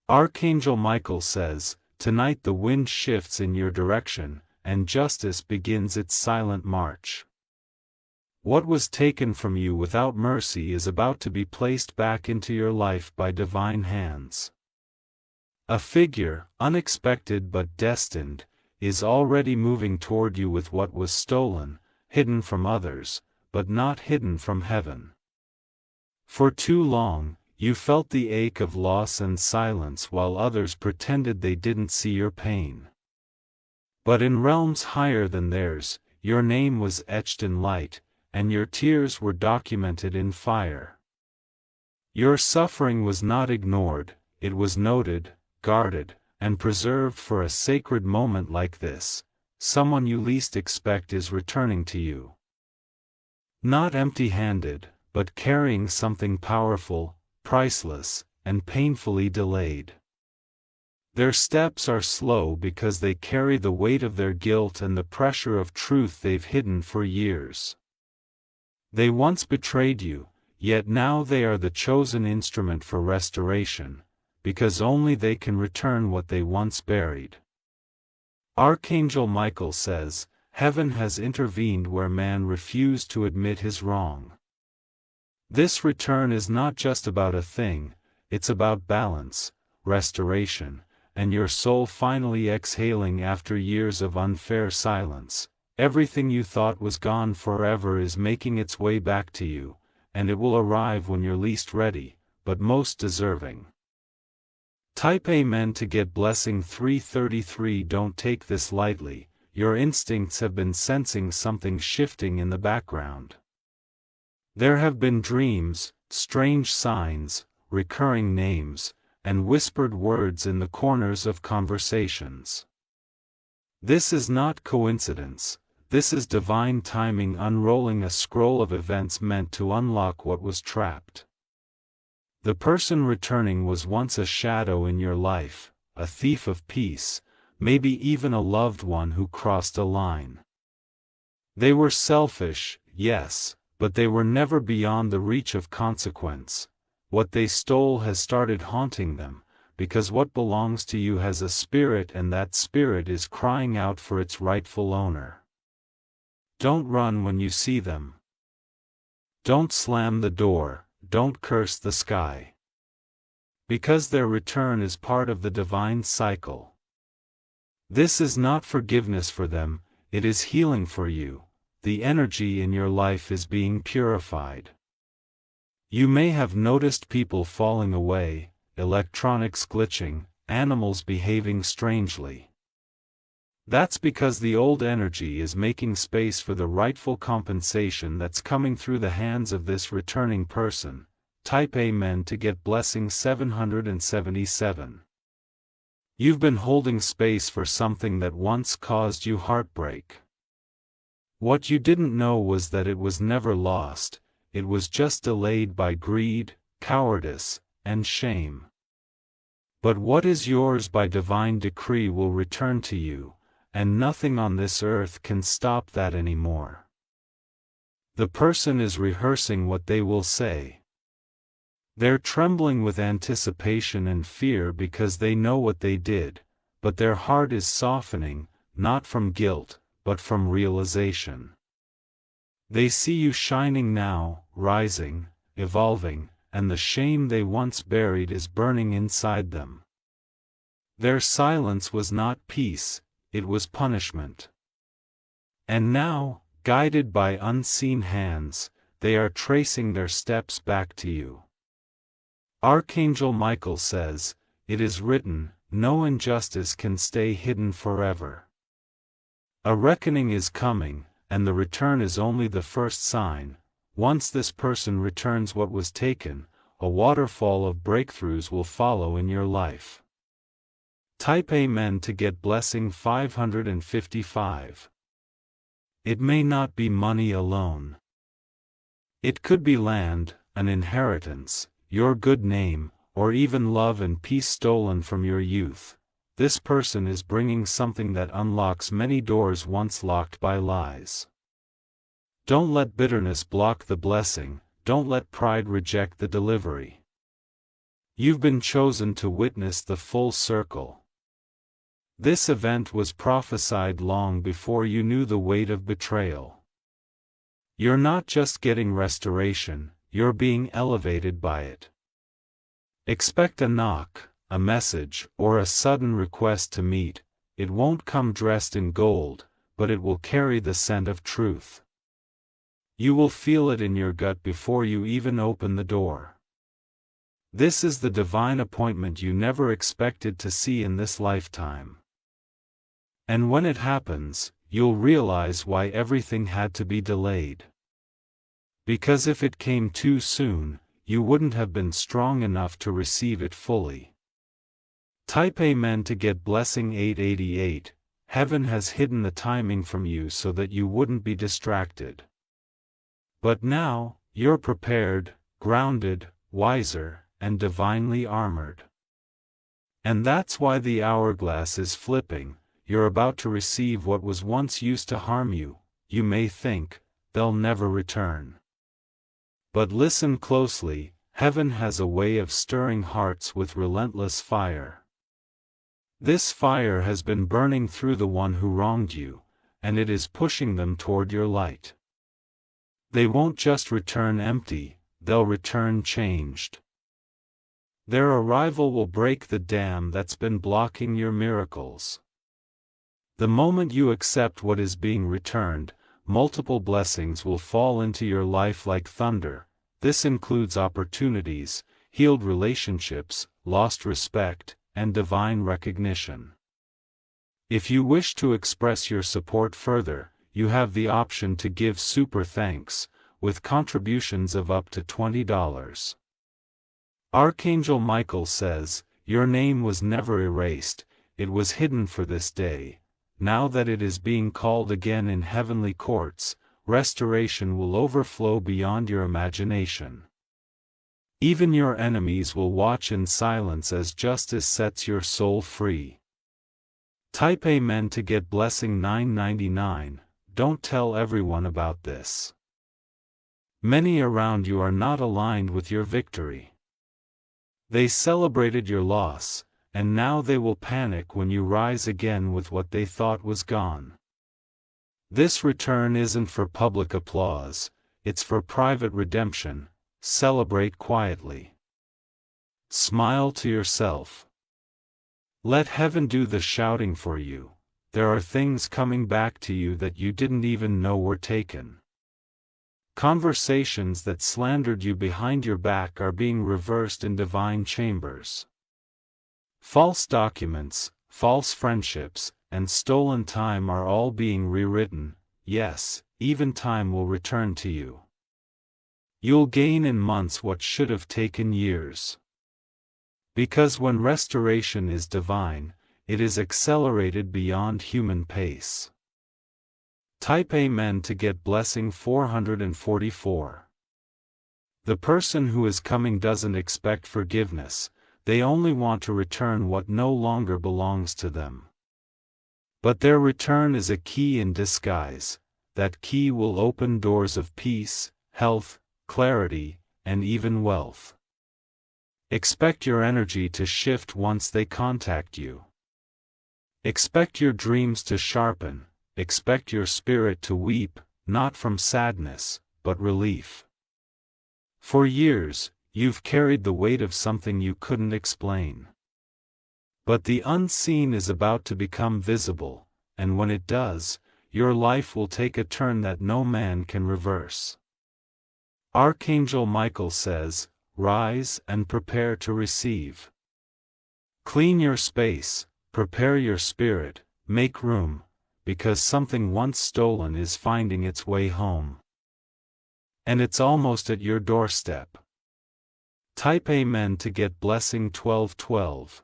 Archangel Michael says, "Tonight the wind shifts in your direction, and justice begins its silent march. What was taken from you without mercy is about to be placed back into your life by divine hands. A figure, unexpected but destined, is already moving toward you with what was stolen, hidden from others, but not hidden from heaven. For too long, you felt the ache of loss and silence while others pretended they didn't see your pain. But in realms higher than theirs, your name was etched in light, and your tears were documented in fire. Your suffering was not ignored, it was noted, guarded, and preserved for a sacred moment like this. Someone you least expect is returning to you. Not empty-handed, but carrying something powerful, priceless, and painfully delayed. Their steps are slow because they carry the weight of their guilt and the pressure of truth they've hidden for years. They once betrayed you, yet now they are the chosen instrument for restoration, because only they can return what they once buried. Archangel Michael says, "Heaven has intervened where man refused to admit his wrong." This return is not just about a thing, it's about balance, restoration, and your soul finally exhaling after years of unfair silence. Everything you thought was gone forever is making its way back to you, and it will arrive when you're least ready, but most deserving. Type Amen to get blessing 333. Don't take this lightly, your instincts have been sensing something shifting in the background. There have been dreams, strange signs, recurring names, and whispered words in the corners of conversations. This is not coincidence, this is divine timing unrolling a scroll of events meant to unlock what was trapped. The person returning was once a shadow in your life, a thief of peace, maybe even a loved one who crossed a line. They were selfish, yes, but they were never beyond the reach of consequence. What they stole has started haunting them, because what belongs to you has a spirit, and that spirit is crying out for its rightful owner. Don't run when you see them. Don't slam the door, don't curse the sky. Because their return is part of the divine cycle. This is not forgiveness for them, it is healing for you. The energy in your life is being purified. You may have noticed people falling away, electronics glitching, animals behaving strangely. That's because the old energy is making space for the rightful compensation that's coming through the hands of this returning person. Type Amen to get blessing 777. You've been holding space for something that once caused you heartbreak. What you didn't know was that it was never lost, it was just delayed by greed, cowardice, and shame. But what is yours by divine decree will return to you, and nothing on this earth can stop that anymore. The person is rehearsing what they will say. They're trembling with anticipation and fear because they know what they did, but their heart is softening, not from guilt, but from realization. They see you shining now, rising, evolving, and the shame they once buried is burning inside them. Their silence was not peace, it was punishment. And now, guided by unseen hands, they are tracing their steps back to you. Archangel Michael says, "It is written, no injustice can stay hidden forever." A reckoning is coming, and the return is only the first sign. Once this person returns what was taken, a waterfall of breakthroughs will follow in your life. Type Amen to get blessing 555. It may not be money alone. It could be land, an inheritance, your good name, or even love and peace stolen from your youth. This person is bringing something that unlocks many doors once locked by lies. Don't let bitterness block the blessing, don't let pride reject the delivery. You've been chosen to witness the full circle. This event was prophesied long before you knew the weight of betrayal. You're not just getting restoration, you're being elevated by it. Expect a knock, a message, or a sudden request to meet. It won't come dressed in gold, but it will carry the scent of truth. You will feel it in your gut before you even open the door. This is the divine appointment you never expected to see in this lifetime. And when it happens, you'll realize why everything had to be delayed. Because if it came too soon, you wouldn't have been strong enough to receive it fully. Type Amen to get blessing 888. Heaven has hidden the timing from you so that you wouldn't be distracted. But now, you're prepared, grounded, wiser, and divinely armored. And that's why the hourglass is flipping. You're about to receive what was once used to harm you. You may think, they'll never return. But listen closely, heaven has a way of stirring hearts with relentless fire. This fire has been burning through the one who wronged you, and it is pushing them toward your light. They won't just return empty, they'll return changed. Their arrival will break the dam that's been blocking your miracles. The moment you accept what is being returned, multiple blessings will fall into your life like thunder. This includes opportunities, healed relationships, lost respect, and divine recognition. If you wish to express your support further, you have the option to give super thanks, with contributions of up to $20. Archangel Michael says, "Your name was never erased, it was hidden for this day. Now that it is being called again in heavenly courts, restoration will overflow beyond your imagination. Even your enemies will watch in silence as justice sets your soul free." Type Amen to get blessing 999. Don't tell everyone about this. Many around you are not aligned with your victory. They celebrated your loss, and now they will panic when you rise again with what they thought was gone. This return isn't for public applause, it's for private redemption. Celebrate quietly. Smile to yourself. Let heaven do the shouting for you. There are things coming back to you that you didn't even know were taken. Conversations that slandered you behind your back are being reversed in divine chambers. False documents, false friendships, and stolen time are all being rewritten. Yes, even time will return to you. You'll gain in months what should have taken years. Because when restoration is divine, it is accelerated beyond human pace. Type Amen to get blessing 444. The person who is coming doesn't expect forgiveness, they only want to return what no longer belongs to them. But their return is a key in disguise. That key will open doors of peace, health, clarity, and even wealth. Expect your energy to shift once they contact you. Expect your dreams to sharpen. Expect your spirit to weep, not from sadness, but relief. For years, you've carried the weight of something you couldn't explain. But the unseen is about to become visible, and when it does, your life will take a turn that no man can reverse. Archangel Michael says, "Rise and prepare to receive." Clean your space, prepare your spirit, make room, because something once stolen is finding its way home. And it's almost at your doorstep. Type Amen to get blessing 1212.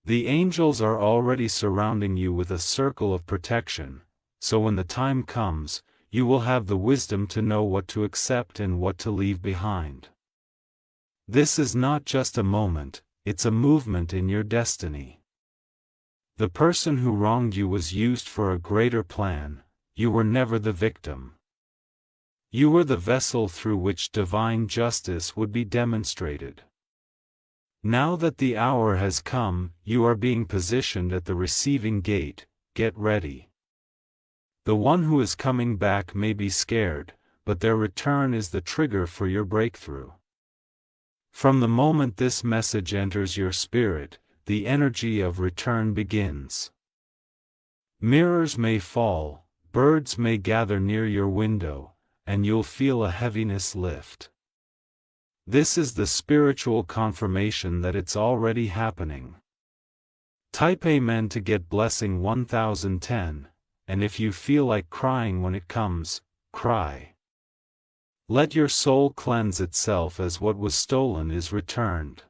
The angels are already surrounding you with a circle of protection, so when the time comes, you will have the wisdom to know what to accept and what to leave behind. This is not just a moment, it's a movement in your destiny. The person who wronged you was used for a greater plan. You were never the victim. You were the vessel through which divine justice would be demonstrated. Now that the hour has come, you are being positioned at the receiving gate. Get ready. The one who is coming back may be scared, but their return is the trigger for your breakthrough. From the moment this message enters your spirit, the energy of return begins. Mirrors may fall, birds may gather near your window, and you'll feel a heaviness lift. This is the spiritual confirmation that it's already happening. Type Amen to get blessing 1010, and if you feel like crying when it comes, cry. Let your soul cleanse itself as what was stolen is returned.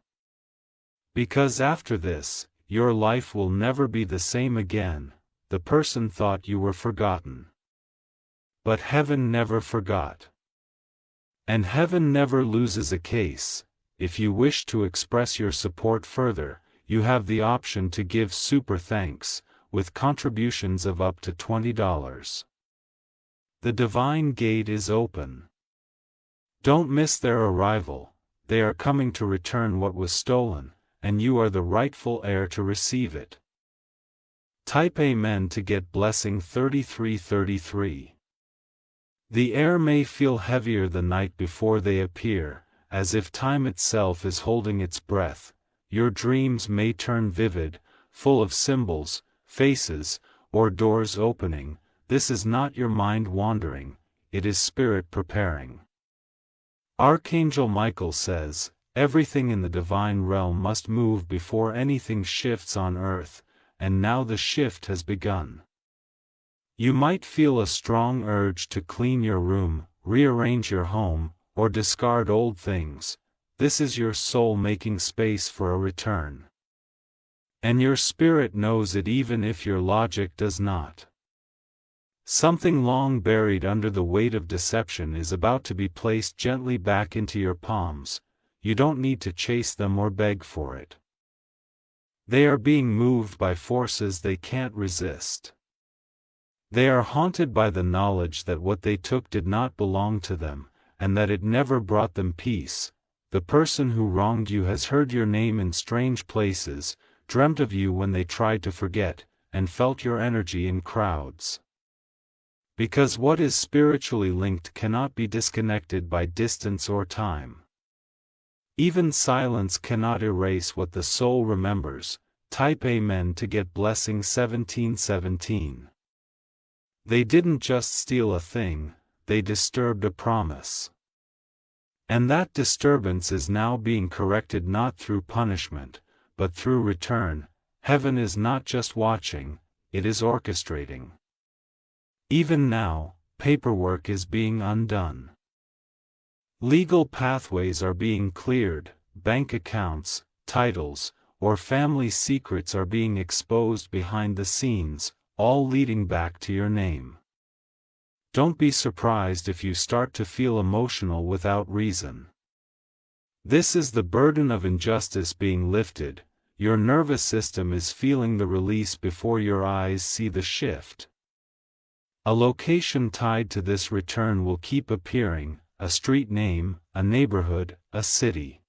Because after this, your life will never be the same again. The person thought you were forgotten. But heaven never forgot. And heaven never loses a case. If you wish to express your support further, you have the option to give super thanks, with contributions of up to $20. The divine gate is open. Don't miss their arrival. They are coming to return what was stolen, and you are the rightful heir to receive it. Type Amen to get blessing 3333. The air may feel heavier the night before they appear, as if time itself is holding its breath. Your dreams may turn vivid, full of symbols, faces, or doors opening. This is not your mind wandering, it is spirit preparing. Archangel Michael says, everything in the divine realm must move before anything shifts on earth, and now the shift has begun. You might feel a strong urge to clean your room, rearrange your home, or discard old things. This is your soul making space for a return. And your spirit knows it even if your logic does not. Something long buried under the weight of deception is about to be placed gently back into your palms. You don't need to chase them or beg for it. They are being moved by forces they can't resist. They are haunted by the knowledge that what they took did not belong to them, and that it never brought them peace. The person who wronged you has heard your name in strange places, dreamt of you when they tried to forget, and felt your energy in crowds. Because what is spiritually linked cannot be disconnected by distance or time. Even silence cannot erase what the soul remembers. Type Amen to get blessing 1717. They didn't just steal a thing, they disturbed a promise. And that disturbance is now being corrected not through punishment, but through return. Heaven is not just watching, it is orchestrating. Even now, paperwork is being undone. Legal pathways are being cleared, bank accounts, titles, or family secrets are being exposed behind the scenes, all leading back to your name. Don't be surprised if you start to feel emotional without reason. This is the burden of injustice being lifted. Your nervous system is feeling the release before your eyes see the shift. A location tied to this return will keep appearing, a street name, a neighborhood, a city.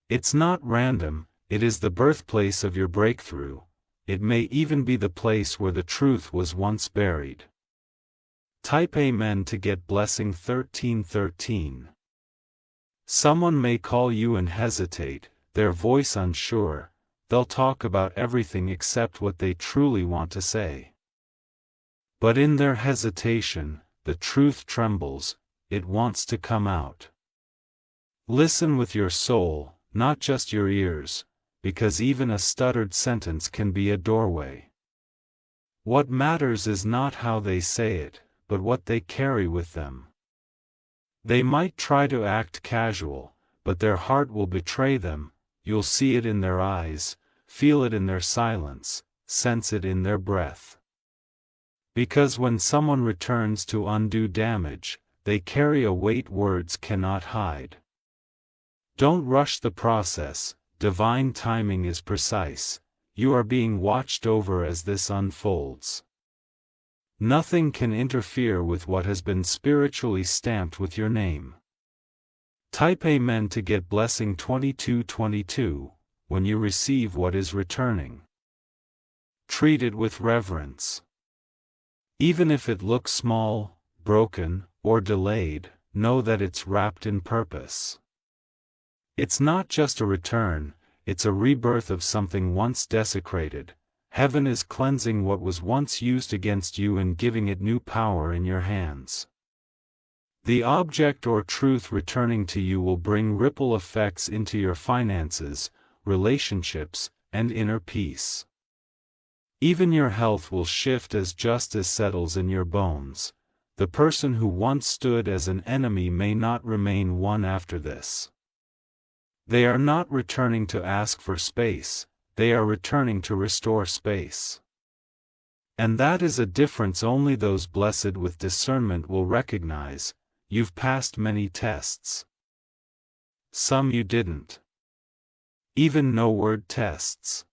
It's not random, it is the birthplace of your breakthrough. It may even be the place where the truth was once buried. Type Amen to get blessing 1313. Someone may call you and hesitate, their voice unsure. They'll talk about everything except what they truly want to say. But in their hesitation, the truth trembles, it wants to come out. Listen with your soul, not just your ears, because even a stuttered sentence can be a doorway. What matters is not how they say it, but what they carry with them. They might try to act casual, but their heart will betray them. You'll see it in their eyes, feel it in their silence, sense it in their breath. Because when someone returns to undo damage, they carry a weight words cannot hide. Don't rush the process, divine timing is precise. You are being watched over as this unfolds. Nothing can interfere with what has been spiritually stamped with your name. Type Amen to get blessing 2222, when you receive what is returning. Treat it with reverence. Even if it looks small, broken, or delayed, know that it's wrapped in purpose. It's not just a return, it's a rebirth of something once desecrated. Heaven is cleansing what was once used against you and giving it new power in your hands. The object or truth returning to you will bring ripple effects into your finances, relationships, and inner peace. Even your health will shift as justice settles in your bones. The person who once stood as an enemy may not remain one after this. They are not returning to ask for space, they are returning to restore space. And that is a difference only those blessed with discernment will recognize. You've passed many tests. Some you didn't. Even no-word tests.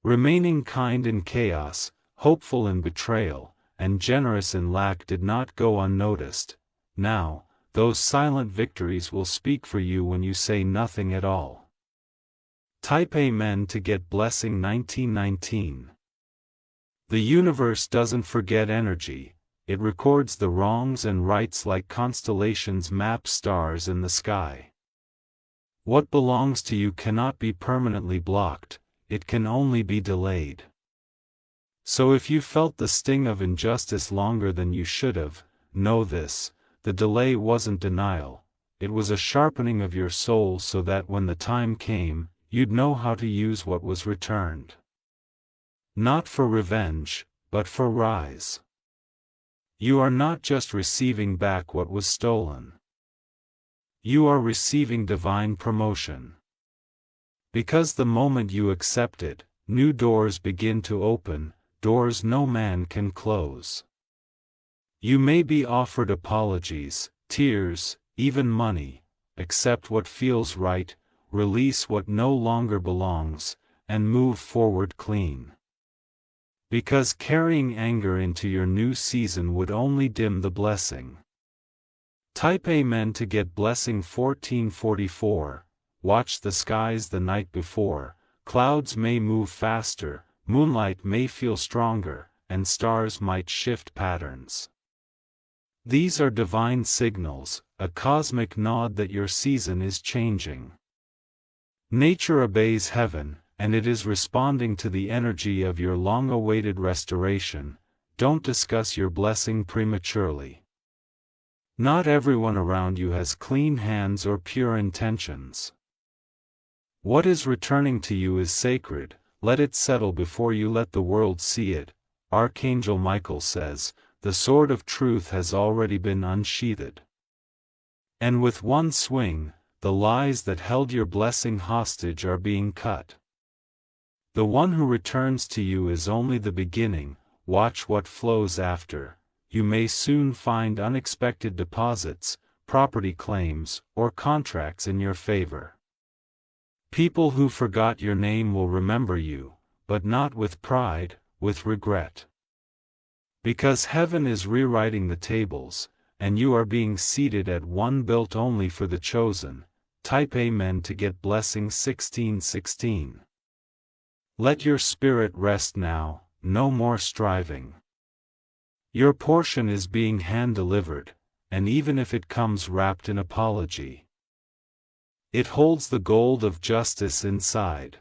Remaining kind in chaos, hopeful in betrayal, and generous in lack did not go unnoticed. Now, those silent victories will speak for you when you say nothing at all. Type Amen to get blessing 1919. The universe doesn't forget energy. It records the wrongs and rights like constellations map stars in the sky. What belongs to you cannot be permanently blocked, it can only be delayed. So if you felt the sting of injustice longer than you should have, know this, the delay wasn't denial, it was a sharpening of your soul so that when the time came, you'd know how to use what was returned. Not for revenge, but for rise. You are not just receiving back what was stolen. You are receiving divine promotion. Because the moment you accept it, new doors begin to open, doors no man can close. You may be offered apologies, tears, even money. Accept what feels right, release what no longer belongs, and move forward clean. Because carrying anger into your new season would only dim the blessing. Type Amen to get blessing 1444. Watch the skies the night before. Clouds may move faster, moonlight may feel stronger, and stars might shift patterns. These are divine signals, a cosmic nod that your season is changing. Nature obeys heaven, and it is responding to the energy of your long-awaited restoration. Don't discuss your blessing prematurely. Not everyone around you has clean hands or pure intentions. What is returning to you is sacred, let it settle before you let the world see it. Archangel Michael says, the sword of truth has already been unsheathed. And with one swing, the lies that held your blessing hostage are being cut. The one who returns to you is only the beginning, watch what flows after. You may soon find unexpected deposits, property claims, or contracts in your favor. People who forgot your name will remember you, but not with pride, with regret. Because heaven is rewriting the tables, and you are being seated at one built only for the chosen. Type Amen to get blessing 1616. Let your spirit rest now, no more striving. Your portion is being hand-delivered, and even if it comes wrapped in apology, it holds the gold of justice inside.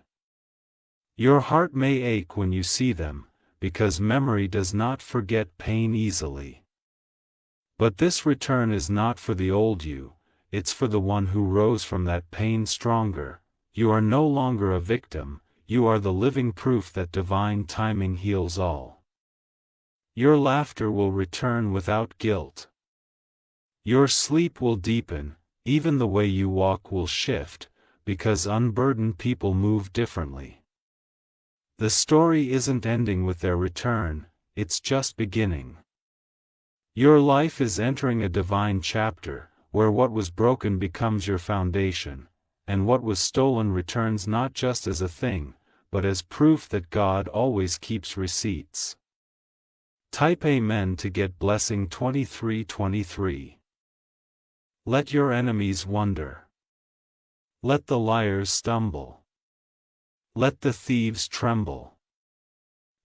Your heart may ache when you see them, because memory does not forget pain easily. But this return is not for the old you, it's for the one who rose from that pain stronger. You are no longer a victim, you are the living proof that divine timing heals all. Your laughter will return without guilt. Your sleep will deepen, even the way you walk will shift, because unburdened people move differently. The story isn't ending with their return, it's just beginning. Your life is entering a divine chapter, where what was broken becomes your foundation, and what was stolen returns not just as a thing, but as proof that God always keeps receipts. Type Amen to get blessing 2323. Let your enemies wonder. Let the liars stumble. Let the thieves tremble.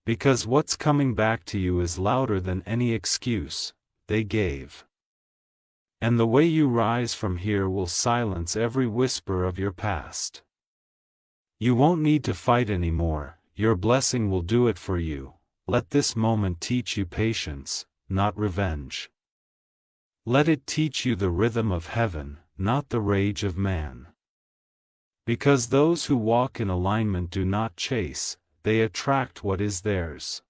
Because what's coming back to you is louder than any excuse they gave. And the way you rise from here will silence every whisper of your past. You won't need to fight anymore, your blessing will do it for you. Let this moment teach you patience, not revenge. Let it teach you the rhythm of heaven, not the rage of man. Because those who walk in alignment do not chase, they attract what is theirs.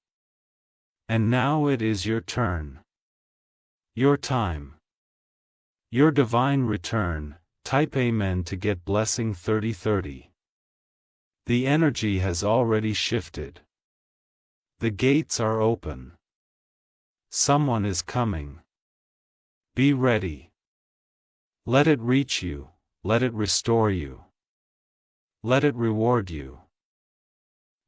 And now it is your turn. Your time. Your divine return. Type Amen to get blessing 3030. The energy has already shifted. The gates are open. Someone is coming. Be ready. Let it reach you, let it restore you. Let it reward you.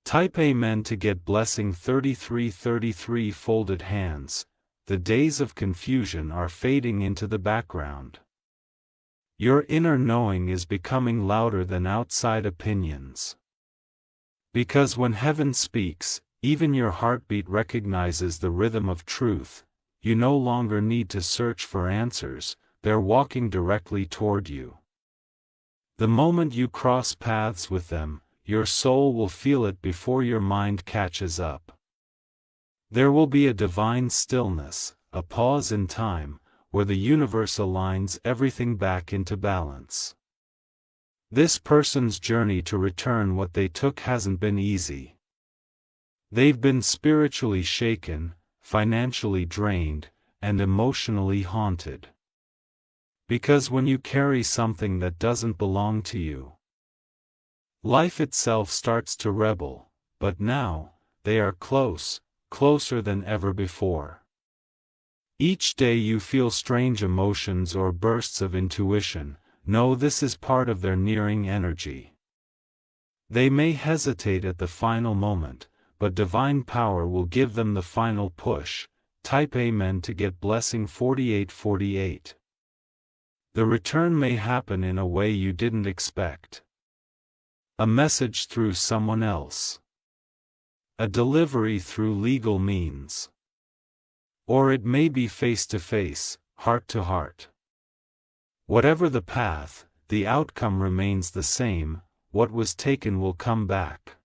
Type Amen to get blessing 3333. Folded hands. The days of confusion are fading into the background. Your inner knowing is becoming louder than outside opinions. Because when heaven speaks, even your heartbeat recognizes the rhythm of truth. You no longer need to search for answers, they're walking directly toward you. The moment you cross paths with them, your soul will feel it before your mind catches up. There will be a divine stillness, a pause in time, where the universe aligns everything back into balance. This person's journey to return what they took hasn't been easy. They've been spiritually shaken, financially drained, and emotionally haunted. Because when you carry something that doesn't belong to you, life itself starts to rebel, but now, they are close, closer than ever before. Each day you feel strange emotions or bursts of intuition. Know this is part of their nearing energy. They may hesitate at the final moment, but divine power will give them the final push. Type Amen to get blessing 4848. The return may happen in a way you didn't expect. A message through someone else. A delivery through legal means. Or it may be face to face, heart to heart. Whatever the path, the outcome remains the same. What was taken will come back.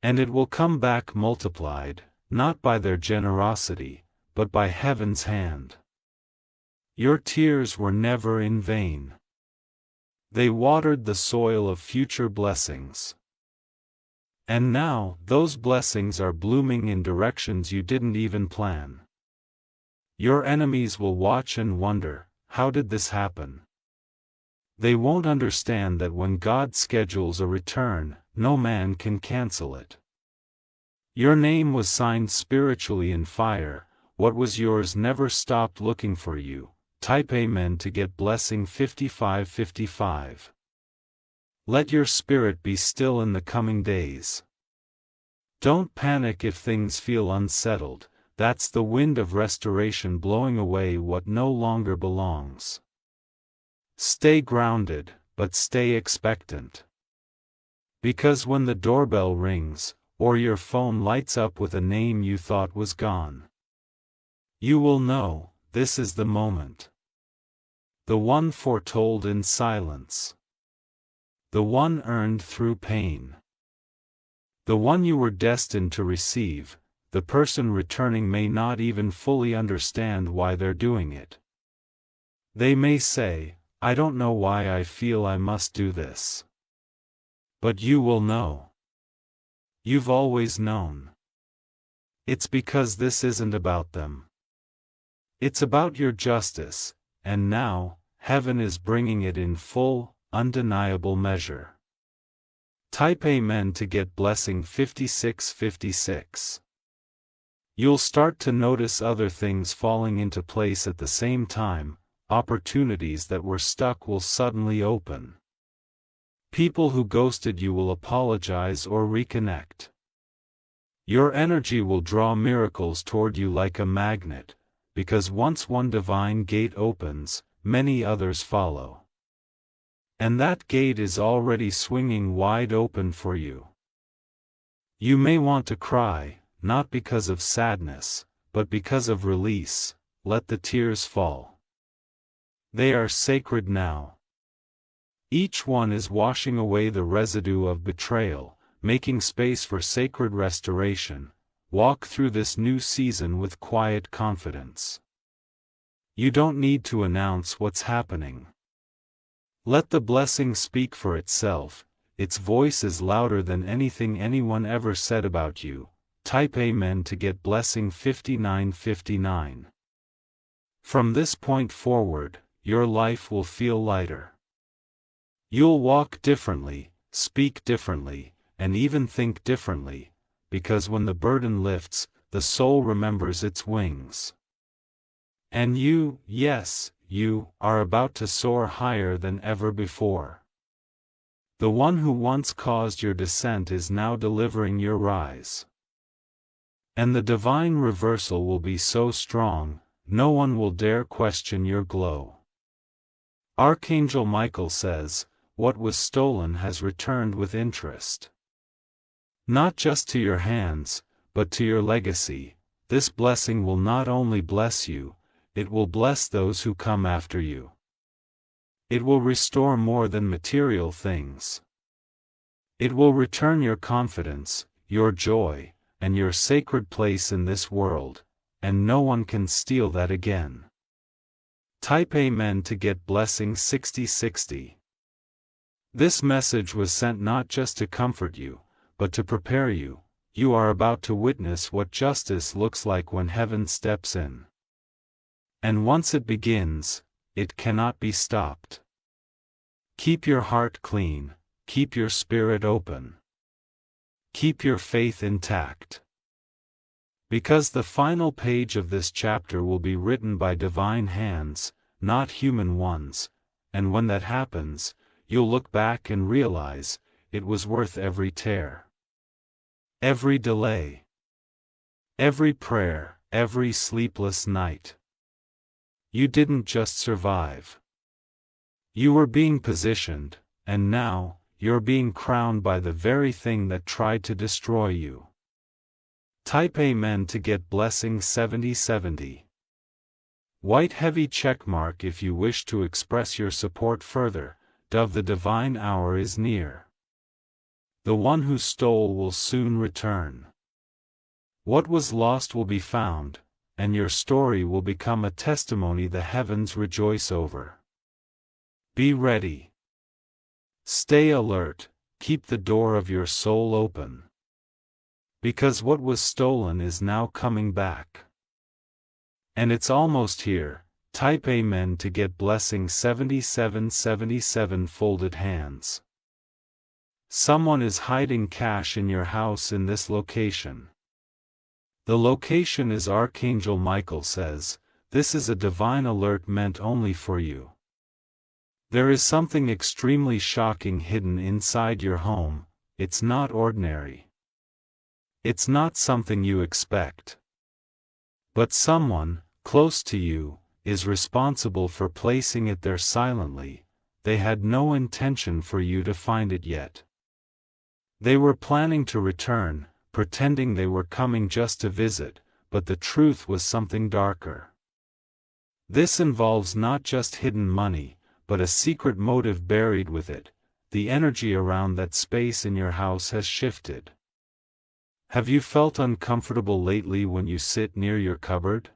And it will come back multiplied, not by their generosity, but by heaven's hand. Your tears were never in vain. They watered the soil of future blessings. And now, those blessings are blooming in directions you didn't even plan. Your enemies will watch and wonder, how did this happen? They won't understand that when God schedules a return, no man can cancel it. Your name was signed spiritually in fire, what was yours never stopped looking for you. Type Amen to get blessing 5555. Let your spirit be still in the coming days. Don't panic if things feel unsettled, that's the wind of restoration blowing away what no longer belongs. Stay grounded, but stay expectant. Because when the doorbell rings, or your phone lights up with a name you thought was gone, you will know, this is the moment. The one foretold in silence. The one earned through pain. The one you were destined to receive. The person returning may not even fully understand why they're doing it. They may say, I don't know why I feel I must do this. But you will know. You've always known. It's because this isn't about them. It's about your justice, and now, heaven is bringing it in full, undeniable measure. Type Amen to get blessing 5656. You'll start to notice other things falling into place at the same time. Opportunities that were stuck will suddenly open. People who ghosted you will apologize or reconnect. Your energy will draw miracles toward you like a magnet, because once one divine gate opens, many others follow. And that gate is already swinging wide open for you. You may want to cry, not because of sadness, but because of release. Let the tears fall. They are sacred now. Each one is washing away the residue of betrayal, making space for sacred restoration. Walk through this new season with quiet confidence. You don't need to announce what's happening. Let the blessing speak for itself. Its voice is louder than anything anyone ever said about you. Type Amen to get blessing 5959. From this point forward, your life will feel lighter. You'll walk differently, speak differently, and even think differently, because when the burden lifts, the soul remembers its wings. And you, yes, you, are about to soar higher than ever before. The one who once caused your descent is now delivering your rise. And the divine reversal will be so strong, no one will dare question your glow. Archangel Michael says, what was stolen has returned with interest. Not just to your hands, but to your legacy. This blessing will not only bless you, it will bless those who come after you. It will restore more than material things. It will return your confidence, your joy, and your sacred place in this world, and no one can steal that again. Type Amen to get blessing 6060. This message was sent not just to comfort you, but to prepare you. You are about to witness what justice looks like when heaven steps in. And once it begins, it cannot be stopped. Keep your heart clean, keep your spirit open. Keep your faith intact. Because the final page of this chapter will be written by divine hands, not human ones, and when that happens, you'll look back and realize, it was worth every tear. Every delay. Every prayer, every sleepless night. You didn't just survive. You were being positioned, and now, you're being crowned by the very thing that tried to destroy you. Type Amen to get blessing 7070. White heavy checkmark if you wish to express your support further. Dove, the divine hour is near. The one who stole will soon return. What was lost will be found, and your story will become a testimony the heavens rejoice over. Be ready. Stay alert, keep the door of your soul open. Because what was stolen is now coming back. And it's almost here. Type Amen to get blessing 7777 folded hands. Someone is hiding cash in your house in this location. The location is Archangel Michael says, this is a divine alert meant only for you. There is something extremely shocking hidden inside your home. It's not ordinary. It's not something you expect. But someone, close to you, is responsible for placing it there silently. They had no intention for you to find it yet. They were planning to return, pretending they were coming just to visit, but the truth was something darker. This involves not just hidden money, but a secret motive buried with it. The energy around that space in your house has shifted. Have you felt uncomfortable lately when you sit near your cupboard?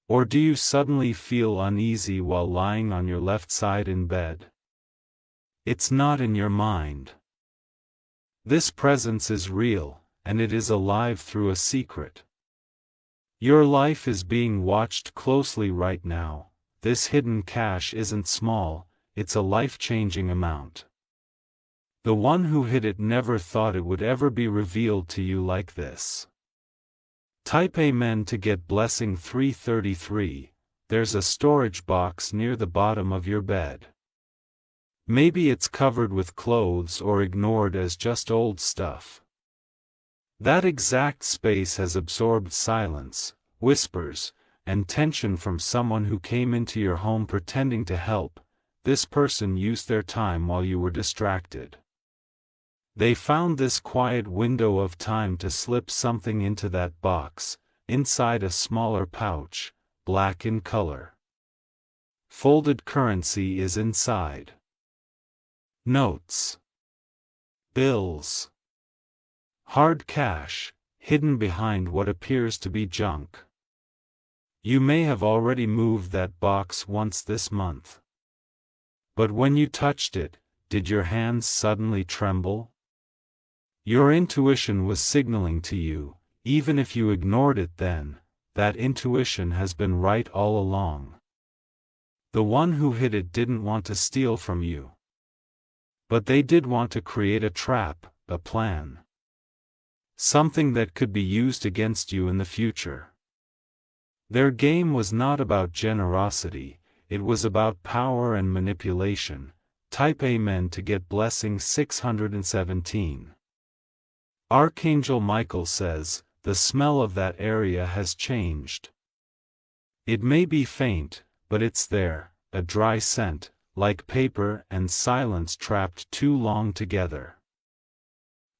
Or do you suddenly feel uneasy while lying on your left side in bed? It's not in your mind. This presence is real, and it is alive through a secret. Your life is being watched closely right now. This hidden cash isn't small, it's a life-changing amount. The one who hid it never thought it would ever be revealed to you like this. Type Amen to get blessing 333. There's a storage box near the bottom of your bed. Maybe it's covered with clothes or ignored as just old stuff. That exact space has absorbed silence, whispers, and tension from someone who came into your home pretending to help. This person used their time while you were distracted. They found this quiet window of time to slip something into that box, inside a smaller pouch, black in color. Folded currency is inside. Notes. Bills. Hard cash, hidden behind what appears to be junk. You may have already moved that box once this month. But when you touched it, did your hands suddenly tremble? Your intuition was signaling to you, even if you ignored it then, that intuition has been right all along. The one who hid it didn't want to steal from you. But they did want to create a trap, a plan. Something that could be used against you in the future. Their game was not about generosity, it was about power and manipulation. Type Amen to get blessing 617. Archangel Michael says, the smell of that area has changed. It may be faint, but it's there, a dry scent, like paper and silence trapped too long together.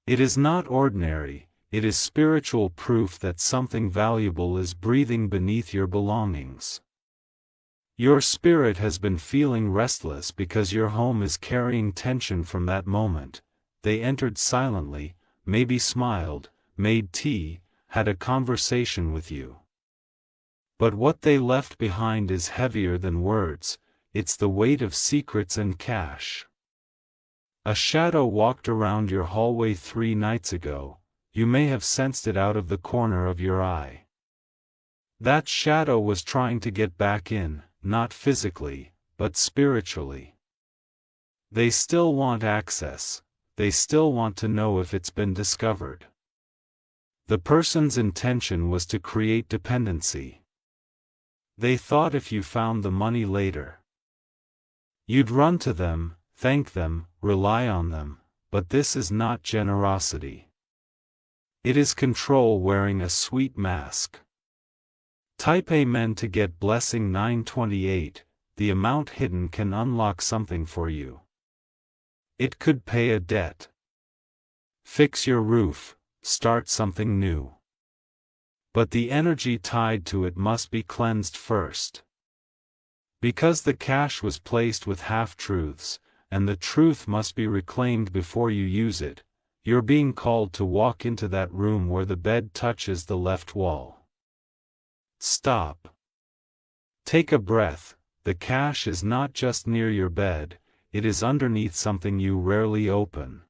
It is not ordinary. It is spiritual proof that something valuable is breathing beneath your belongings. Your spirit has been feeling restless because your home is carrying tension from that moment. They entered silently, maybe smiled, made tea, had a conversation with you. But what they left behind is heavier than words, it's the weight of secrets and cash. A shadow walked around your hallway 3 nights ago. You may have sensed it out of the corner of your eye. That shadow was trying to get back in, not physically, but spiritually. They still want access, they still want to know if it's been discovered. The person's intention was to create dependency. They thought if you found the money later, you'd run to them, thank them, rely on them, but this is not generosity. It is control wearing a sweet mask. Type Amen to get blessing 928, the amount hidden can unlock something for you. It could pay a debt. Fix your roof, start something new. But the energy tied to it must be cleansed first. Because the cash was placed with half-truths, and the truth must be reclaimed before you use it, you're being called to walk into that room where the bed touches the left wall. Stop. Take a breath. The cash is not just near your bed, it is underneath something you rarely open.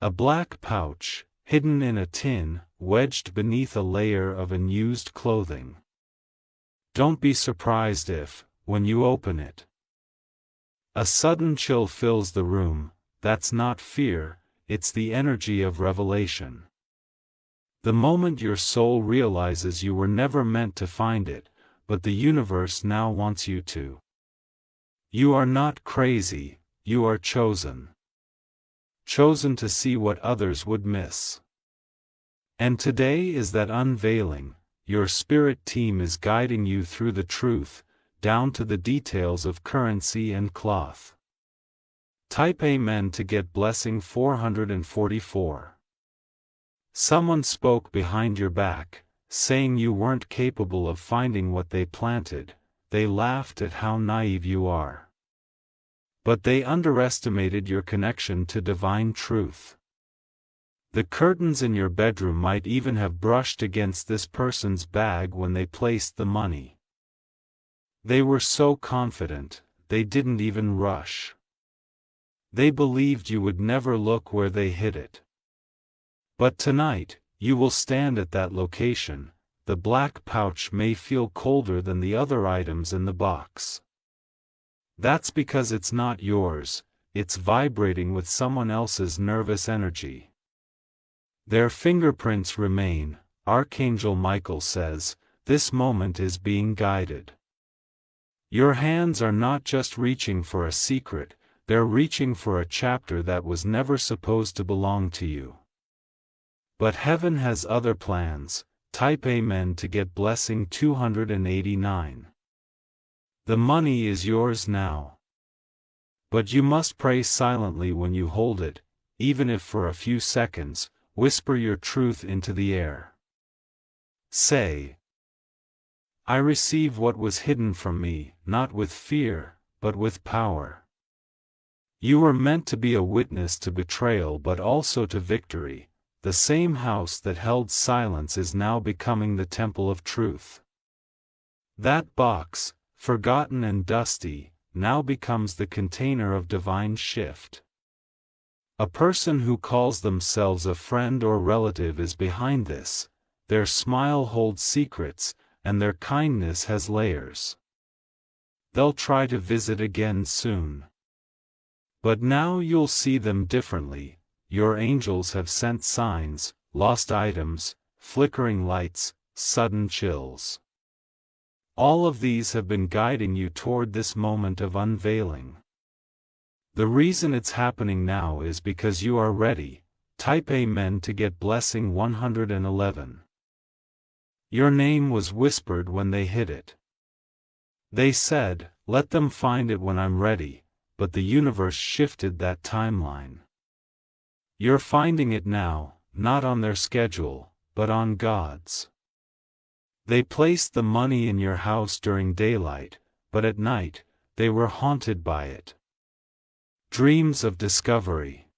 A black pouch, hidden in a tin, wedged beneath a layer of unused clothing. Don't be surprised if, when you open it, a sudden chill fills the room. That's not fear. It's the energy of revelation. The moment your soul realizes you were never meant to find it, but the universe now wants you to. You are not crazy, you are chosen. Chosen to see what others would miss. And today is that unveiling. Your spirit team is guiding you through the truth, down to the details of currency and cloth. Type Amen to get blessing 444. Someone spoke behind your back, saying you weren't capable of finding what they planted. They laughed at how naive you are. But they underestimated your connection to divine truth. The curtains in your bedroom might even have brushed against this person's bag when they placed the money. They were so confident, they didn't even rush. They believed you would never look where they hid it. But tonight, you will stand at that location. The black pouch may feel colder than the other items in the box. That's because it's not yours, it's vibrating with someone else's nervous energy. Their fingerprints remain. Archangel Michael says, this moment is being guided. Your hands are not just reaching for a secret, they're reaching for a chapter that was never supposed to belong to you. But heaven has other plans. type Amen to get blessing 289. The money is yours now. But you must pray silently when you hold it, even if for a few seconds. Whisper your truth into the air. Say, I receive what was hidden from me, not with fear, but with power. You were meant to be a witness to betrayal but also to victory. The same house that held silence is now becoming the temple of truth. That box, forgotten and dusty, now becomes the container of divine shift. A person who calls themselves a friend or relative is behind this. Their smile holds secrets, and their kindness has layers. They'll try to visit again soon. But now you'll see them differently. Your angels have sent signs, lost items, flickering lights, sudden chills. All of these have been guiding you toward this moment of unveiling. The reason it's happening now is because you are ready. Type Amen to get blessing 111. Your name was whispered when they hid it. They said, let them find it when I'm ready, but the universe shifted that timeline. You're finding it now, not on their schedule, but on God's. They placed the money in your house during daylight, but at night, they were haunted by it. Dreams of discovery.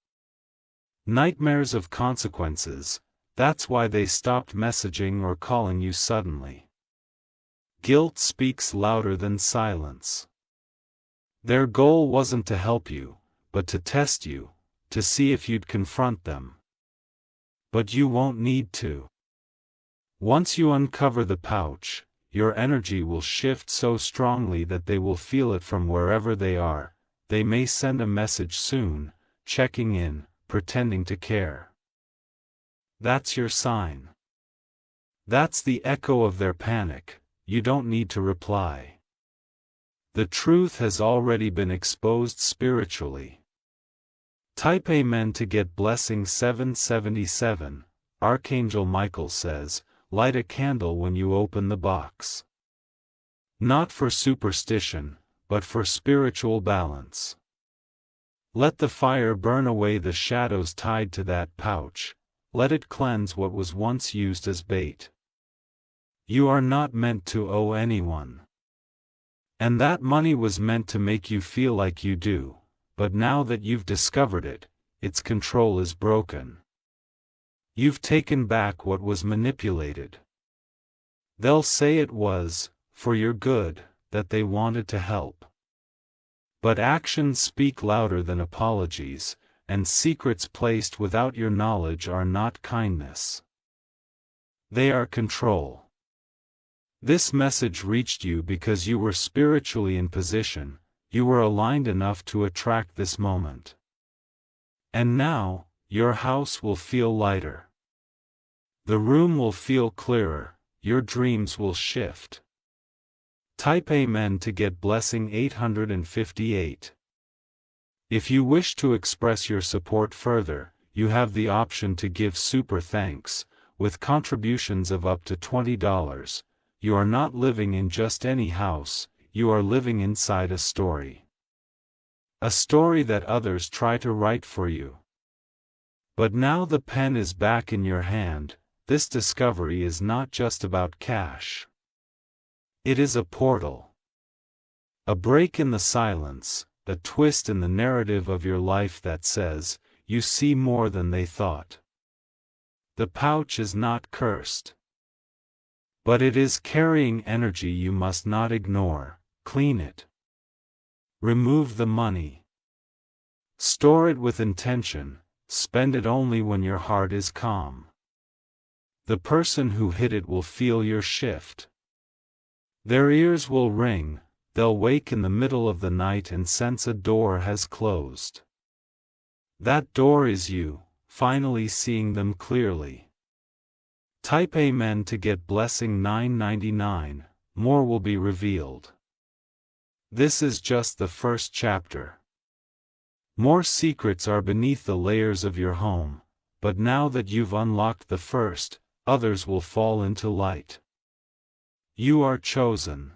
Nightmares of consequences. That's why they stopped messaging or calling you suddenly. Guilt speaks louder than silence. Their goal wasn't to help you, but to test you, to see if you'd confront them. But you won't need to. Once you uncover the pouch, your energy will shift so strongly that they will feel it from wherever they are. They may send a message soon, checking in, pretending to care. That's your sign. That's the echo of their panic. You don't need to reply. The truth has already been exposed spiritually. Type Amen to get blessing 777. Archangel Michael says, light a candle when you open the box. Not for superstition, but for spiritual balance. Let the fire burn away the shadows tied to that pouch. Let it cleanse what was once used as bait. You are not meant to owe anyone. And that money was meant to make you feel like you do, but now that you've discovered it, its control is broken. You've taken back what was manipulated. They'll say it was, for your good, that they wanted to help. But actions speak louder than apologies, and secrets placed without your knowledge are not kindness. They are control. This message reached you because you were spiritually in position, you were aligned enough to attract this moment. And now, your house will feel lighter. The room will feel clearer, your dreams will shift. Type Amen to get blessing 858. If you wish to express your support further, you have the option to give super thanks, with contributions of up to $20. You are not living in just any house, you are living inside a story. A story that others try to write for you. But now the pen is back in your hand. This discovery is not just about cash. It is a portal. A break in the silence, a twist in the narrative of your life that says, you see more than they thought. The pouch is not cursed. But it is carrying energy you must not ignore. Clean it. Remove the money. Store it with intention, spend it only when your heart is calm. The person who hid it will feel your shift. Their ears will ring, they'll wake in the middle of the night and sense a door has closed. That door is you, finally seeing them clearly. Type Amen to get blessing 999, more will be revealed. This is just the first chapter. More secrets are beneath the layers of your home, but now that you've unlocked the first, others will fall into light. You are chosen.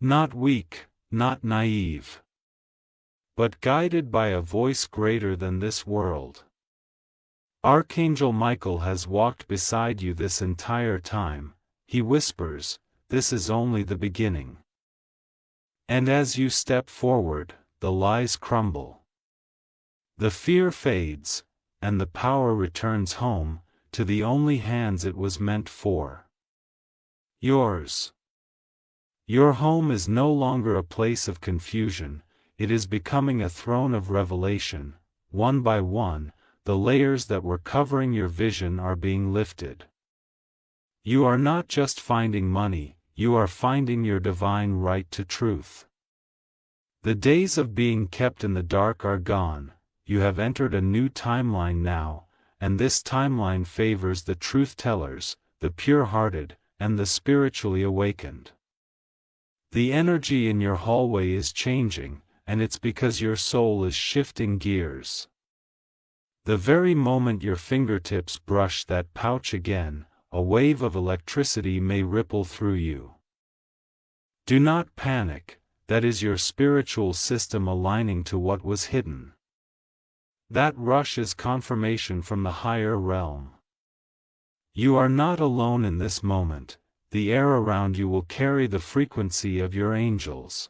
Not weak, not naive, but guided by a voice greater than this world. Archangel Michael has walked beside you this entire time. He whispers, "This is only the beginning." And as you step forward, the lies crumble. The fear fades, and the power returns home, to the only hands it was meant for. Yours. Your home is no longer a place of confusion, it is becoming a throne of revelation. One by one, the layers that were covering your vision are being lifted. You are not just finding money, you are finding your divine right to truth. The days of being kept in the dark are gone. You have entered a new timeline now, and this timeline favors the truth-tellers, the pure-hearted, and the spiritually awakened. The energy in your hallway is changing, and it's because your soul is shifting gears. The very moment your fingertips brush that pouch again, a wave of electricity may ripple through you. Do not panic, that is your spiritual system aligning to what was hidden. That rush is confirmation from the higher realm. You are not alone in this moment, the air around you will carry the frequency of your angels.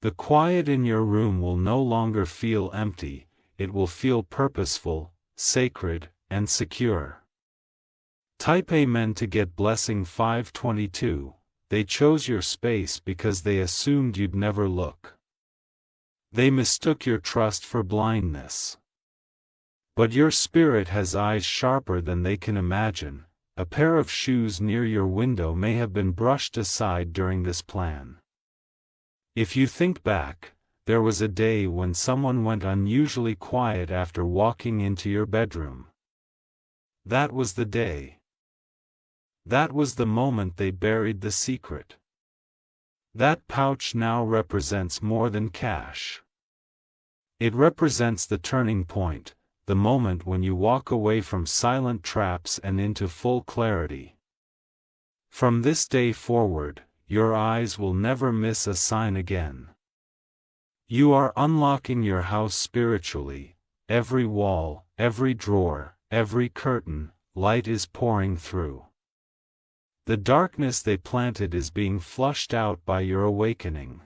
The quiet in your room will no longer feel empty, it will feel purposeful, sacred, and secure. Type Amen to get blessing 522. They chose your space because they assumed you'd never look. They mistook your trust for blindness. But your spirit has eyes sharper than they can imagine. A pair of shoes near your window may have been brushed aside during this plan. If you think back, there was a day when someone went unusually quiet after walking into your bedroom. That was the day. That was the moment they buried the secret. That pouch now represents more than cash. It represents the turning point, the moment when you walk away from silent traps and into full clarity. From this day forward, your eyes will never miss a sign again. You are unlocking your house spiritually. Every wall, every drawer, every curtain, light is pouring through. The darkness they planted is being flushed out by your awakening.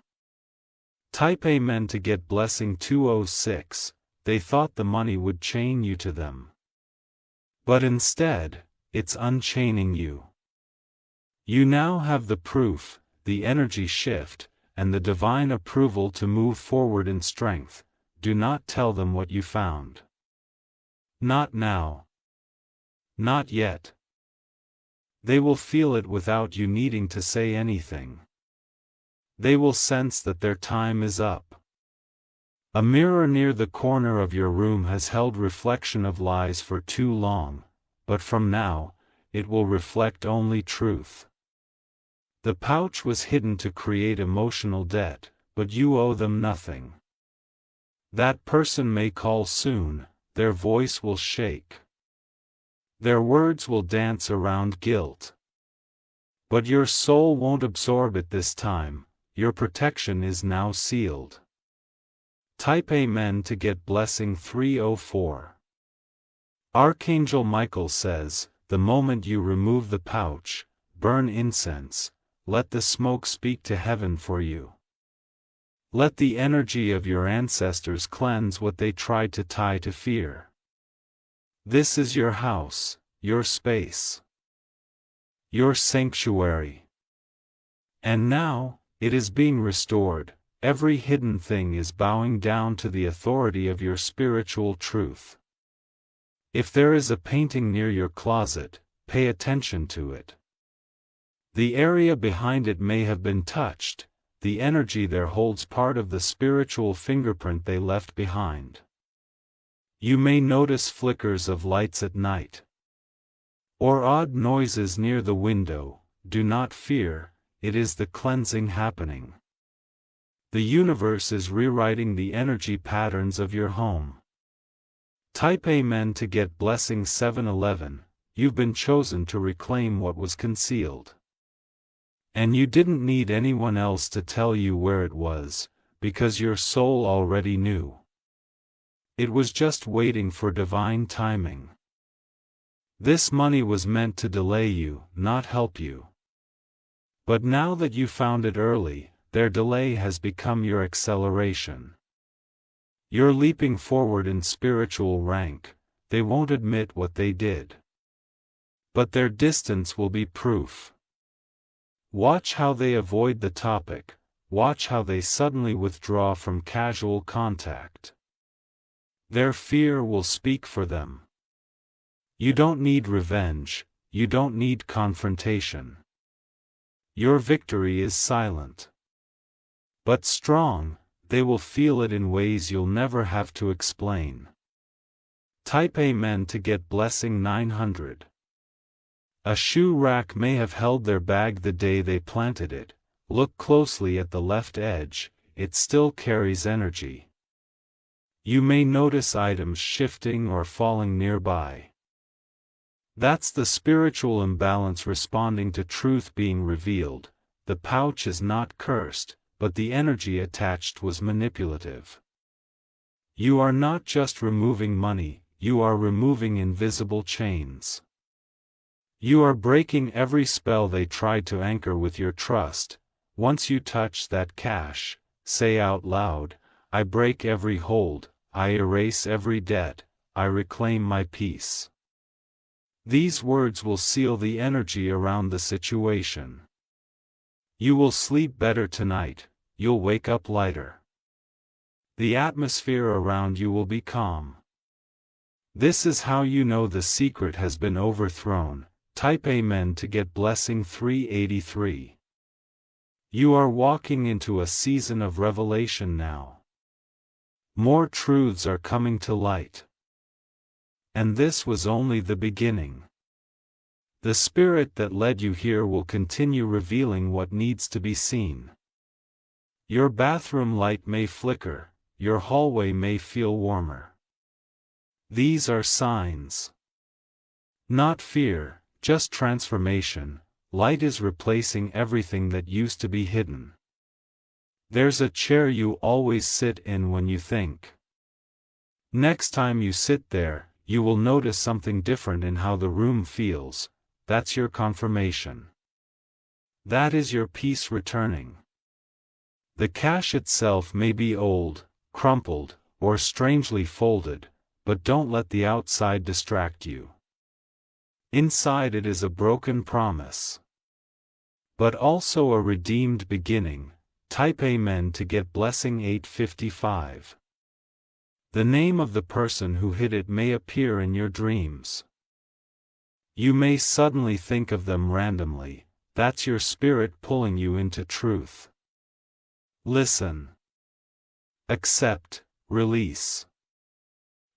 Type Amen to get blessing 206. They thought the money would chain you to them. But instead, it's unchaining you. You now have the proof, the energy shift, and the divine approval to move forward in strength. Do not tell them what you found. Not now. Not yet. They will feel it without you needing to say anything. They will sense that their time is up. A mirror near the corner of your room has held reflection of lies for too long, but from now, it will reflect only truth. The pouch was hidden to create emotional debt, but you owe them nothing. That person may call soon, their voice will shake. Their words will dance around guilt. But your soul won't absorb it this time, your protection is now sealed. Type Amen to get blessing 304. Archangel Michael says, the moment you remove the pouch, burn incense, let the smoke speak to heaven for you. Let the energy of your ancestors cleanse what they tried to tie to fear. This is your house, your space, your sanctuary. And now, it is being restored, every hidden thing is bowing down to the authority of your spiritual truth. If there is a painting near your closet, pay attention to it. The area behind it may have been touched, the energy there holds part of the spiritual fingerprint they left behind. You may notice flickers of lights at night, or odd noises near the window. Do not fear, it is the cleansing happening. The universe is rewriting the energy patterns of your home. Type Amen to get blessing 711. you've been chosen to reclaim what was concealed. And you didn't need anyone else to tell you where it was, because your soul already knew. It was just waiting for divine timing. This money was meant to delay you, not help you. But now that you found it early, their delay has become your acceleration. You're leaping forward in spiritual rank. They won't admit what they did. But their distance will be proof. Watch how they avoid the topic. Watch how they suddenly withdraw from casual contact. Their fear will speak for them. You don't need revenge, you don't need confrontation. Your victory is silent. But strong, they will feel it in ways you'll never have to explain. Type Amen to get blessing 900. A shoe rack may have held their bag the day they planted it. Look closely at the left edge, it still carries energy. You may notice items shifting or falling nearby. That's the spiritual imbalance responding to truth being revealed. The pouch is not cursed, but the energy attached was manipulative. You are not just removing money, you are removing invisible chains. You are breaking every spell they tried to anchor with your trust. Once you touch that cash, say out loud, I break every hold, I erase every debt, I reclaim my peace. These words will seal the energy around the situation. You will sleep better tonight, you'll wake up lighter. The atmosphere around you will be calm. This is how you know the secret has been overthrown. Type Amen to get blessing 383. You are walking into a season of revelation now. More truths are coming to light. And this was only the beginning. The spirit that led you here will continue revealing what needs to be seen. Your bathroom light may flicker, your hallway may feel warmer. These are signs. Not fear, just transformation. Light is replacing everything that used to be hidden. There's a chair you always sit in when you think. Next time you sit there, you will notice something different in how the room feels. That's your confirmation. That is your peace returning. The cash itself may be old, crumpled, or strangely folded, but don't let the outside distract you. Inside it is a broken promise. But also a redeemed beginning. Type Amen to get blessing 855. The name of the person who hid it may appear in your dreams. You may suddenly think of them randomly. That's your spirit pulling you into truth. Listen. Accept, release.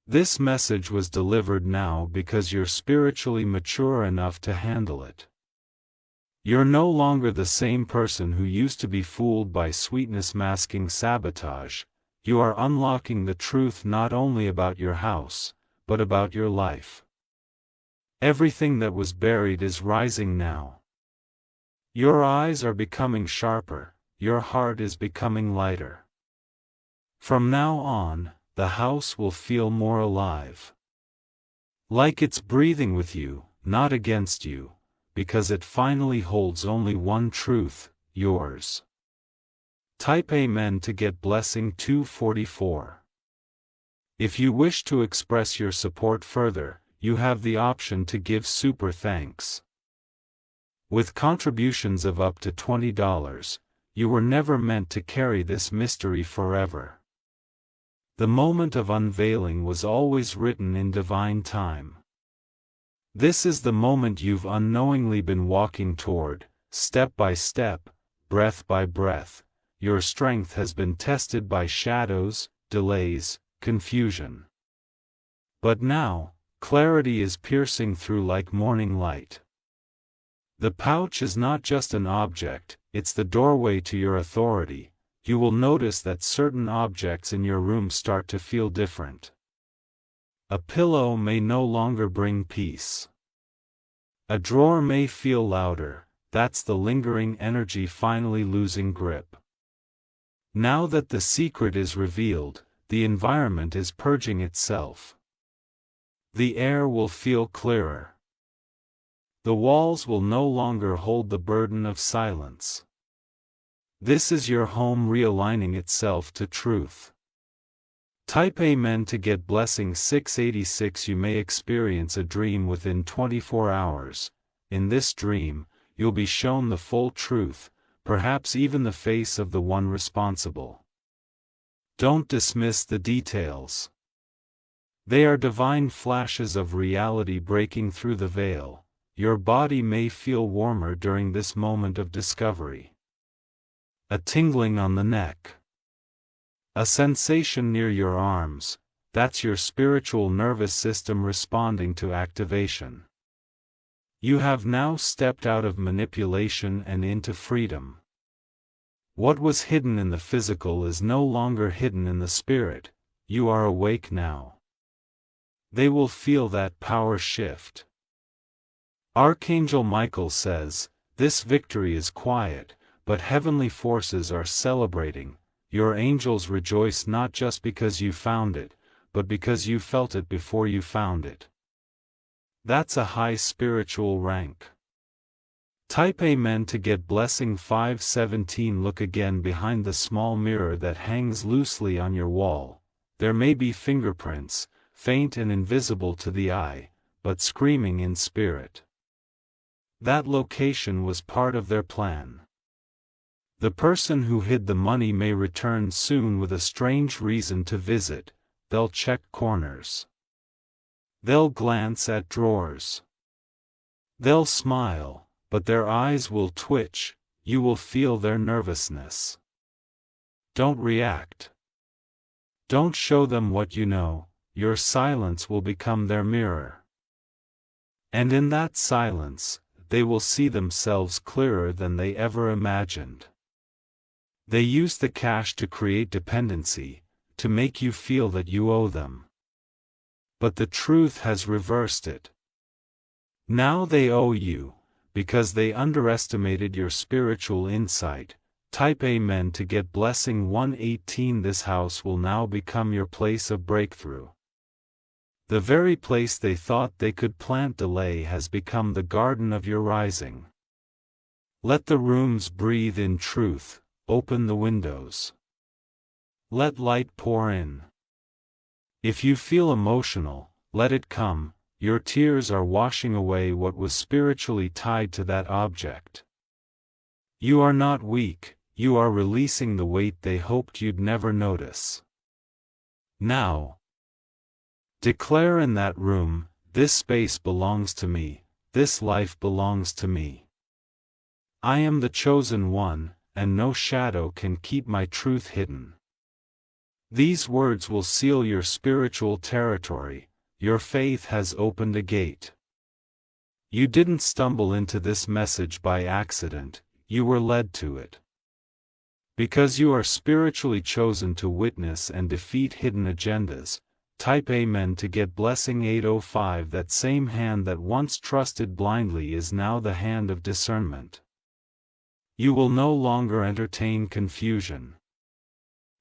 This message was delivered now because you're spiritually mature enough to handle it. You're no longer the same person who used to be fooled by sweetness masking sabotage. You are unlocking the truth not only about your house, but about your life. Everything that was buried is rising now. Your eyes are becoming sharper, your heart is becoming lighter. From now on, the house will feel more alive. Like it's breathing with you, not against you, because it finally holds only one truth, yours. Type Amen to get blessing 244. If you wish to express your support further, you have the option to give super thanks. With contributions of up to $20, you were never meant to carry this mystery forever. The moment of unveiling was always written in divine time. This is the moment you've unknowingly been walking toward, step by step, breath by breath. Your strength has been tested by shadows, delays, confusion. But now, clarity is piercing through like morning light. The pouch is not just an object, it's the doorway to your authority. You will notice that certain objects in your room start to feel different. A pillow may no longer bring peace. A drawer may feel louder, that's the lingering energy finally losing grip. Now that the secret is revealed, the environment is purging itself. The air will feel clearer. The walls will no longer hold the burden of silence. This is your home realigning itself to truth. Type Amen to get blessing 686. You may experience a dream within 24 hours. In this dream, you'll be shown the full truth, perhaps even the face of the one responsible. Don't dismiss the details. They are divine flashes of reality breaking through the veil. Your body may feel warmer during this moment of discovery. A tingling on the neck. A sensation near your arms, that's your spiritual nervous system responding to activation. You have now stepped out of manipulation and into freedom. What was hidden in the physical is no longer hidden in the spirit. You are awake now. They will feel that power shift. Archangel Michael says, "This victory is quiet, but heavenly forces are celebrating. Your angels rejoice not just because you found it, but because you felt it before you found it." That's a high spiritual rank. Type Amen to get blessing 517. Look again behind the small mirror that hangs loosely on your wall. There may be fingerprints, faint and invisible to the eye, but screaming in spirit. That location was part of their plan. The person who hid the money may return soon with a strange reason to visit. They'll check corners. They'll glance at drawers. They'll smile, but their eyes will twitch. You will feel their nervousness. Don't react. Don't show them what you know. Your silence will become their mirror. And in that silence, they will see themselves clearer than they ever imagined. They use the cash to create dependency, to make you feel that you owe them. But the truth has reversed it. Now they owe you, because they underestimated your spiritual insight. Type Amen to get blessing 118. This house will now become your place of breakthrough. The very place they thought they could plant delay has become the garden of your rising. Let the rooms breathe in truth. Open the windows. Let light pour in. If you feel emotional, let it come. Your tears are washing away what was spiritually tied to that object. You are not weak, you are releasing the weight they hoped you'd never notice. Now, declare in that room, "This space belongs to me, this life belongs to me. I am the chosen one, and no shadow can keep my truth hidden." These words will seal your spiritual territory. Your faith has opened a gate. You didn't stumble into this message by accident, you were led to it. Because you are spiritually chosen to witness and defeat hidden agendas. Type Amen to get blessing 805. That same hand that once trusted blindly is now the hand of discernment. You will no longer entertain confusion.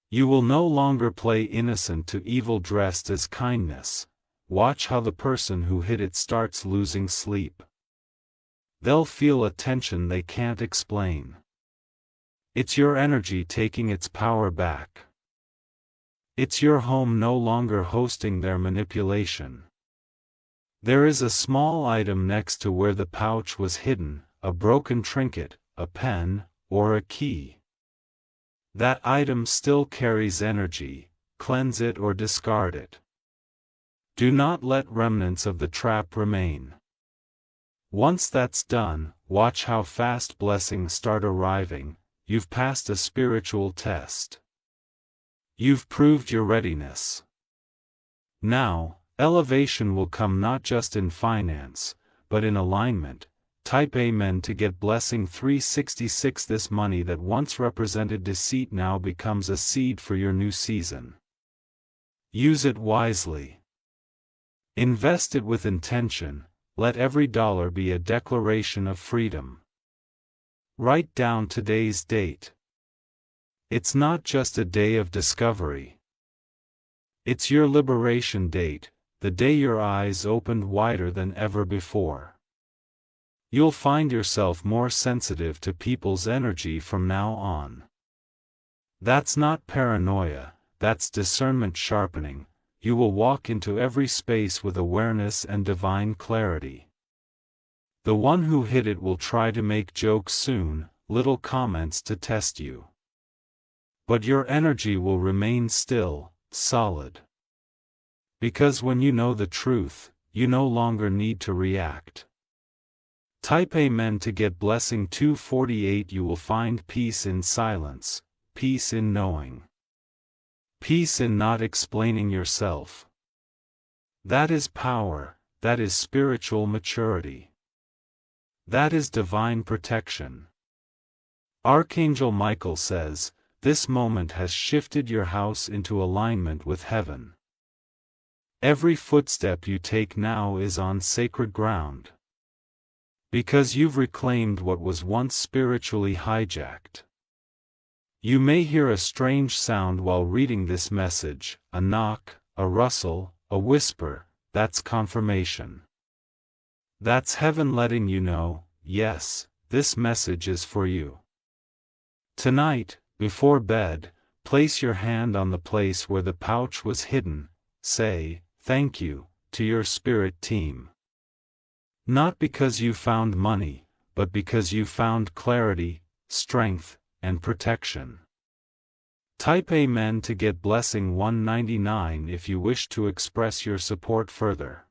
You will no longer play innocent to evil dressed as kindness. Watch how the person who hid it starts losing sleep. They'll feel a tension they can't explain. It's your energy taking its power back. It's your home no longer hosting their manipulation. There is a small item next to where the pouch was hidden, a broken trinket, a pen, or a key. That item still carries energy. Cleanse it or discard it. Do not let remnants of the trap remain. Once that's done, watch how fast blessings start arriving. You've passed a spiritual test. You've proved your readiness. Now, elevation will come not just in finance, but in alignment. Type Amen to get blessing 366. This money that once represented deceit now becomes a seed for your new season. Use it wisely. Invest it with intention. let every dollar be a declaration of freedom. Write down today's date. It's not just a day of discovery. It's your liberation date, the day your eyes opened wider than ever before. You'll find yourself more sensitive to people's energy from now on. That's not paranoia, that's discernment sharpening. You will walk into every space with awareness and divine clarity. The one who hit it will try to make jokes soon, little comments to test you. But your energy will remain still, solid. Because when you know the truth, you no longer need to react. Type Amen to get blessing 248. You will find peace in silence, peace in knowing. Peace in not explaining yourself. That is power, that is spiritual maturity. That is divine protection. Archangel Michael says, this moment has shifted your house into alignment with heaven. Every footstep you take now is on sacred ground. Because you've reclaimed what was once spiritually hijacked. You may hear a strange sound while reading this message, a knock, a rustle, a whisper. That's confirmation. That's heaven letting you know, yes, this message is for you. Tonight, before bed, place your hand on the place where the pouch was hidden. Say, thank you, to your spirit team. Not because you found money, but because you found clarity, strength, and protection. Type Amen to get blessing 199 if you wish to express your support further.